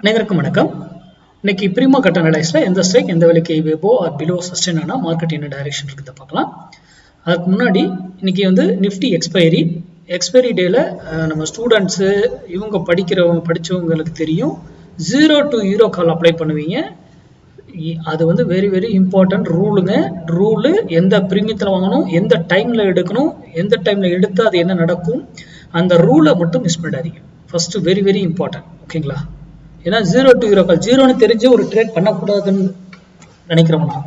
அனைவருக்கும் வணக்கம். இன்னைக்கு ப்ரீமோ கட் அனலைஸ்ல எந்த ஸ்ட்ரைக் எந்த விலைக்கு எபோ ஆர் பிலோ சஸ்டெயின் ஆனா மார்க்கெட் என்ன டைரக்ஷன் இருக்குத பார்க்கலாம். அதுக்கு முன்னாடி இன்னைக்கு நிஃப்டி எக்ஸ்பைரி டேல நம்ம ஸ்டூடெண்ட்ஸ் இவங்க படிச்சவங்களுக்கு தெரியும் 0 to euro கால் அப்ளை பண்ணுவீங்க. அது வெரி வெரி இம்பார்ட்டன்ட் ரூலு. எந்த பிரீமியத்தில் வாங்கணும், எந்த டைம்ல எடுக்கணும், எந்த டைம்ல எடுத்து அது என்ன நடக்கும், அந்த ரூலை மட்டும் மிஸ் பண்ணிடாதீங்க. First very very important. ஓகேங்களா? ஏன்னா 0 to euro கால் ஜீரோன்னு தெரிஞ்சு ஒரு ட்ரேட் பண்ணக்கூடாதுன்னு நினைக்கிறோம்னா,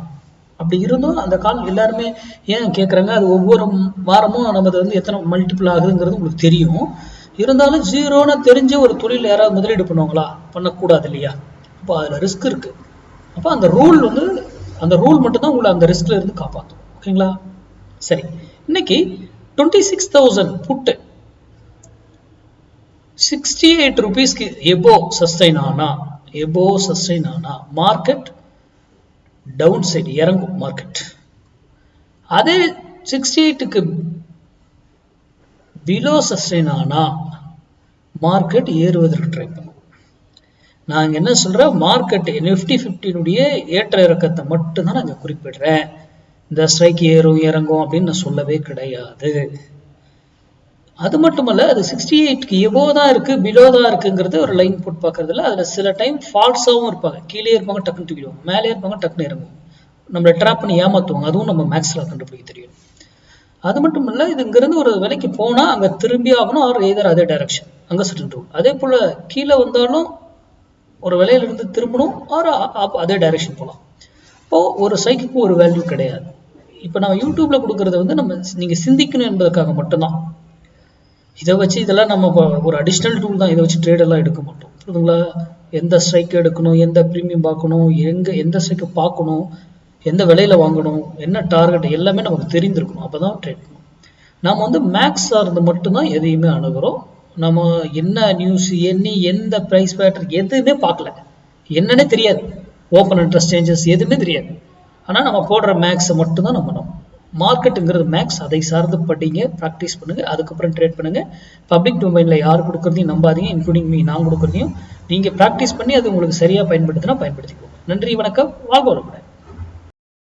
அப்படி இருந்தும் அந்த கால் எல்லாருமே ஏன் கேட்குறாங்க, அது ஒவ்வொரு வாரமும் நமது எத்தனை மல்டிபிள் ஆகுதுங்கிறது உங்களுக்கு தெரியும். இருந்தாலும் ஜீரோன்னு தெரிஞ்சு ஒரு தொழில் யாராவது முதலீடு பண்ணுவாங்களா? பண்ணக்கூடாது இல்லையா? அப்போ அதில் ரிஸ்க் இருக்கு. அப்போ அந்த ரூல் மட்டும்தான் உங்களை அந்த ரிஸ்க்ல இருந்து காப்பாற்றும். ஓகேங்களா? சரி, இன்னைக்கு 26,000 புட்டு 68 rupeesக்கு எபோ சஸ்டைன் ஆனா மார்க்கெட் டவுன் சைடு இறங்கும். மார்க்கெட் அதே 68க்கு பிலோ சஸ்டைன் ஆனா மார்க்கெட் ஏறுவதற்கு ட்ரை பண்ணும். நான் என்ன சொல்றேன், மார்க்கெட் நிஃப்டி 50 ஏற்ற இறக்கத்தை மட்டும்தான் நான் குறிப்பிடுறேன். இந்த ஸ்ட்ரைக் ஏறும் இறங்கும் அப்படின்னு நான் சொல்லவே கிடையாது. அது மட்டுமல்ல, அது 68க்கு எபோ தான் இருக்கு பிலோ தான் இருக்குங்கிறது ஒரு லைன் போட்டு பார்க்கறதுல அதுல சில டைம் ஃபால்ஸாகவும் இருப்பாங்க. கீழே இருப்பாங்க டக்குன்னு தூக்கிடுவாங்க, மேலே இருப்பாங்க டக்குன்னு இறங்குவாங்க, நம்மளை ட்ராப் பண்ணி ஏமாத்துவாங்க. அதுவும் நம்ம மேக்ஸ்ல கண்டுபிடிக்க தெரியும். அது மட்டும் இல்ல, இது இங்கிருந்து ஒரு விலைக்கு போனா அங்க திரும்பி ஆகணும், அவர் எதர் அதே டைரக்ஷன் அங்க செட்டில் ரூல். அதே போல கீழே வந்தாலும் ஒரு விலையில இருந்து திரும்பணும், அதே டைரக்ஷன் போகலாம். இப்போ ஒரு சைக்கிக்கு ஒரு வேல்யூ கிடையாது. இப்போ நம்ம யூடியூப்ல கொடுக்கறது நம்ம நீங்க சிந்திக்கணும் என்பதற்காக மட்டும்தான். இதை வச்சு இதெல்லாம் நம்ம ஒரு அடிஷ்னல் டூல் தான். இதை வச்சு ட்ரேட் எல்லாம் எடுக்க மாட்டோம். புரியுதுங்களா? எந்த ஸ்ட்ரைக் எடுக்கணும், எந்த ப்ரீமியம் பார்க்கணும், எந்த ஸ்ட்ரைக்கை பார்க்கணும், எந்த விலையில வாங்கணும், என்ன டார்கெட் எல்லாமே நமக்கு தெரிந்திருக்கணும். அப்பதான் ட்ரேட் பண்ணணும். நாம மேக்ஸ் சார்ந்து மட்டும்தான் எதையுமே அணுகிறோம். நம்ம என்ன நியூஸ் எந்த பிரைஸ் பேட்டர் எதுவுமே பார்க்கல, என்னன்னே தெரியாது. ஓப்பன் இன்ட்ரெஸ்ட் சேஞ்சஸ் எதுவுமே தெரியாது. ஆனால் நம்ம போடுற மேக்ஸை மட்டும்தான் நம்ம மார்க்கெட்டுங்கிறது மேக்ஸ். அதை சார்ந்து படிங்க, ப்ராக்டிஸ் பண்ணுங்க, அதுக்கப்புறம் ட்ரேட் பண்ணுங்க. பப்ளிக் டொமைன்ல யார் கொடுக்குறதையும் நம்பாதீங்க, இன்க்ளூடிங் மீ. நான் கொடுக்குறதையும் நீங்க ப்ராக்டிஸ் பண்ணி அது உங்களுக்கு சரியா பயன்படுத்தினா பயன்படுத்திக்கோங்க. நன்றி, வணக்கம், வாழ்க வளமுடன்.